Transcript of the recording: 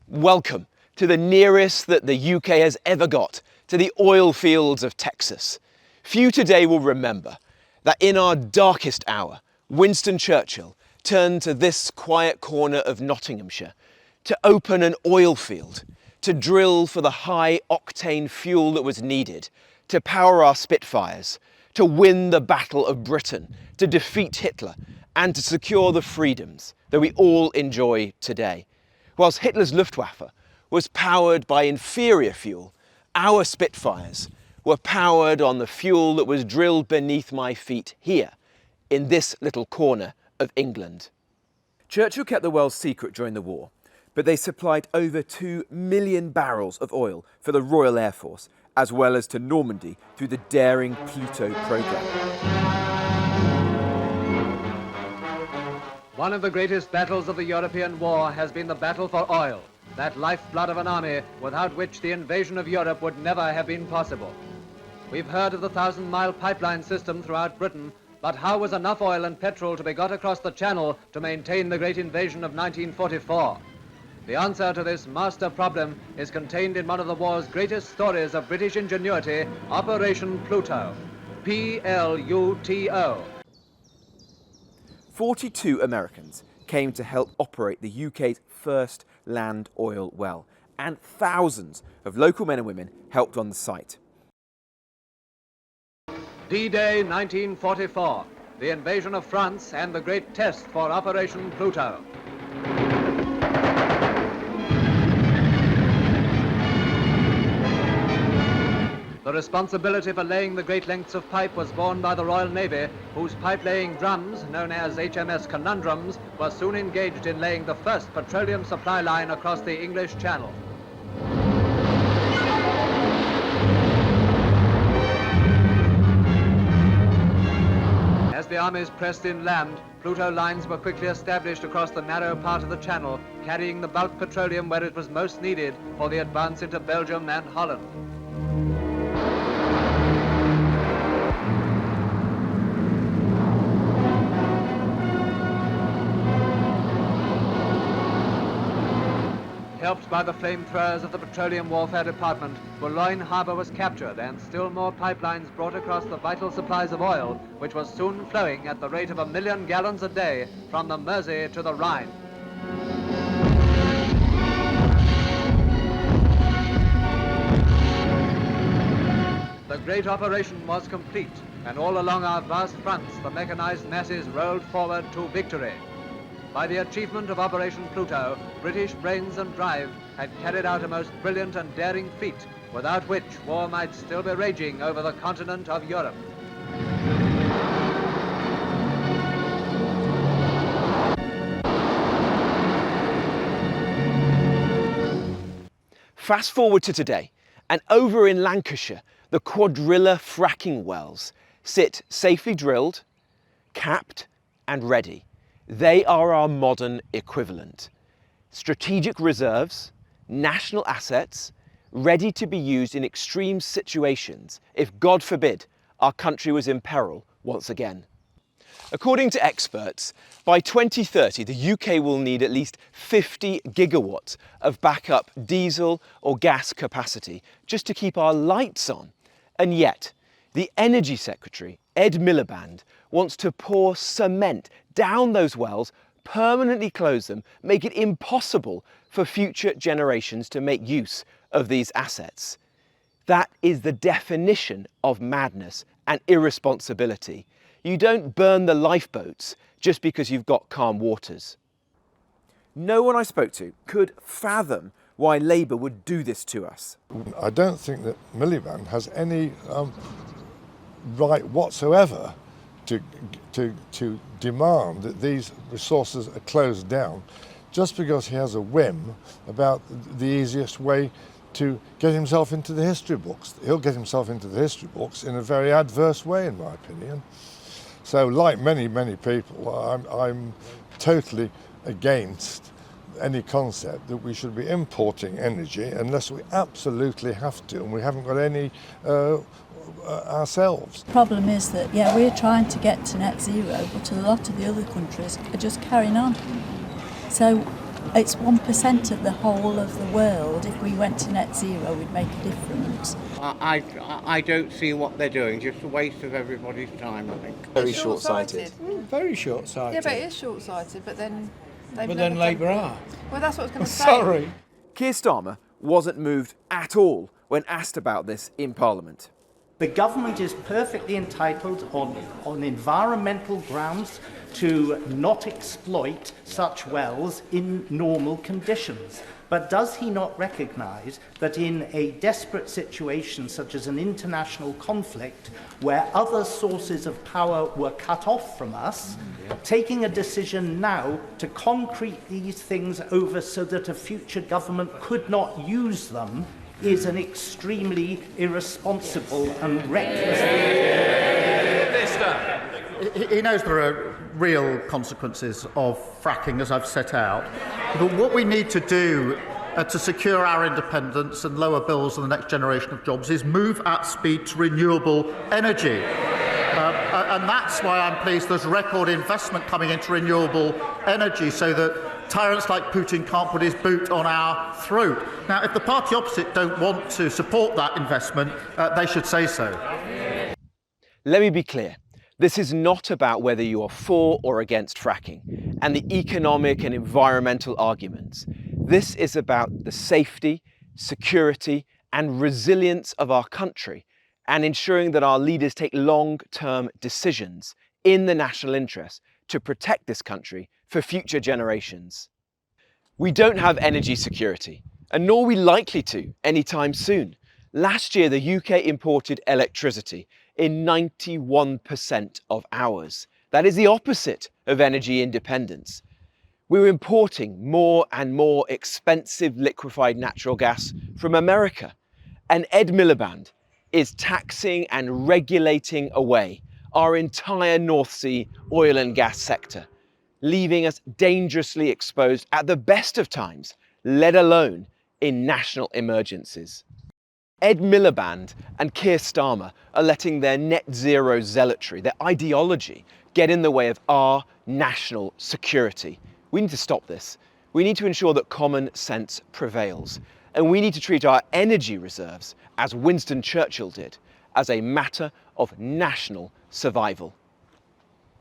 Welcome to the nearest that the UK has ever got to the oil fields of Texas. Few today will remember that in our darkest hour, Winston Churchill turned to this quiet corner of Nottinghamshire to open an oil field, to drill for the high octane fuel that was needed to power our Spitfires, to win the Battle of Britain, to defeat Hitler and to secure the freedoms that we all enjoy today. Whilst Hitler's Luftwaffe was powered by inferior fuel, our Spitfires were powered on the fuel that was drilled beneath my feet here, in this little corner of England. Churchill kept the wells secret during the war, but they supplied over 2 million barrels of oil for the Royal Air Force, as well as to Normandy through the daring Pluto programme. One of the greatest battles of the European war has been the battle for oil, that lifeblood of an army without which the invasion of Europe would never have been possible. We've heard of the 1,000-mile pipeline system throughout Britain, but how was enough oil and petrol to be got across the Channel to maintain the great invasion of 1944? The answer to this master problem is contained in one of the war's greatest stories of British ingenuity, Operation Pluto. P-L-U-T-O. 42 Americans came to help operate the UK's first land oil well, and thousands of local men and women helped on the site. D-Day 1944, the invasion of France and the great test for Operation Pluto. The responsibility for laying the great lengths of pipe was borne by the Royal Navy, whose pipe-laying drums, known as HMS Conundrums, were soon engaged in laying the first petroleum supply line across the English Channel. As the armies pressed inland, Pluto lines were quickly established across the narrow part of the channel, carrying the bulk petroleum where it was most needed for the advance into Belgium and Holland. Helped by the flamethrowers of the Petroleum Warfare Department, Boulogne Harbour was captured and still more pipelines brought across the vital supplies of oil, which was soon flowing at the rate of 1 million gallons a day from the Mersey to the Rhine. The great operation was complete, and all along our vast fronts the mechanized masses rolled forward to victory. By the achievement of Operation Pluto, British brains and drive had carried out a most brilliant and daring feat, without which war might still be raging over the continent of Europe. Fast forward to today, and over in Lancashire, the quadrilla fracking wells sit safely drilled, capped and ready. They are our modern equivalent. Strategic reserves, national assets, ready to be used in extreme situations if, God forbid, our country was in peril once again. According to experts, by 2030 the UK will need at least 50 gigawatts of backup diesel or gas capacity just to keep our lights on. And yet, the Energy Secretary, Ed Miliband, wants to pour cement down those wells, permanently close them, make it impossible for future generations to make use of these assets. That is the definition of madness and irresponsibility. You don't burn the lifeboats just because you've got calm waters. No one I spoke to could fathom why Labour would do this to us. I don't think that Miliband has any right whatsoever to demand that these resources are closed down just because he has a whim about the easiest way to get himself into the history books. He'll get himself into the history books in a very adverse way, in my opinion. So, like many people, I'm totally against any concept that we should be importing energy unless we absolutely have to, and we haven't got any ourselves. The problem is that, yeah, we're trying to get to net zero, but a lot of the other countries are just carrying on. So It's 1% of the whole of the world. If we went to net zero, we'd make a difference. I don't see what they're doing, just a waste of everybody's time, I think. Very short-sighted. Very short-sighted. Yeah, but it is short-sighted, but then... But then Labour are. Well, that's what I was going to say. Sorry. Keir Starmer wasn't moved at all when asked about this in Parliament. The government is perfectly entitled on environmental grounds to not exploit such wells in normal conditions. But does he not recognise that in a desperate situation such as an international conflict where other sources of power were cut off from us, taking a decision now to concrete these things over so that a future government could not use them is an extremely irresponsible and reckless... He knows there are real consequences of fracking, as I've set out. But what we need to do to secure our independence and lower bills for the next generation of jobs is move at speed to renewable energy. And that's why I'm pleased there's record investment coming into renewable energy so that tyrants like Putin can't put his boot on our throat. Now, if the party opposite don't want to support that investment, they should say so. Let me be clear. This is not about whether you are for or against fracking and the economic and environmental arguments. This is about the safety, security, and resilience of our country and ensuring that our leaders take long-term decisions in the national interest to protect this country for future generations. We don't have energy security, and nor are we likely to anytime soon. Last year, the UK imported electricity in 91% of hours. That is the opposite of energy independence. We're importing more and more expensive liquefied natural gas from America. And Ed Miliband is taxing and regulating away our entire North Sea oil and gas sector, leaving us dangerously exposed at the best of times, let alone in national emergencies. Ed Miliband and Keir Starmer are letting their net zero zealotry, their ideology, get in the way of our national security. We need to stop this. We need to ensure that common sense prevails. And we need to treat our energy reserves, as Winston Churchill did, as a matter of national survival.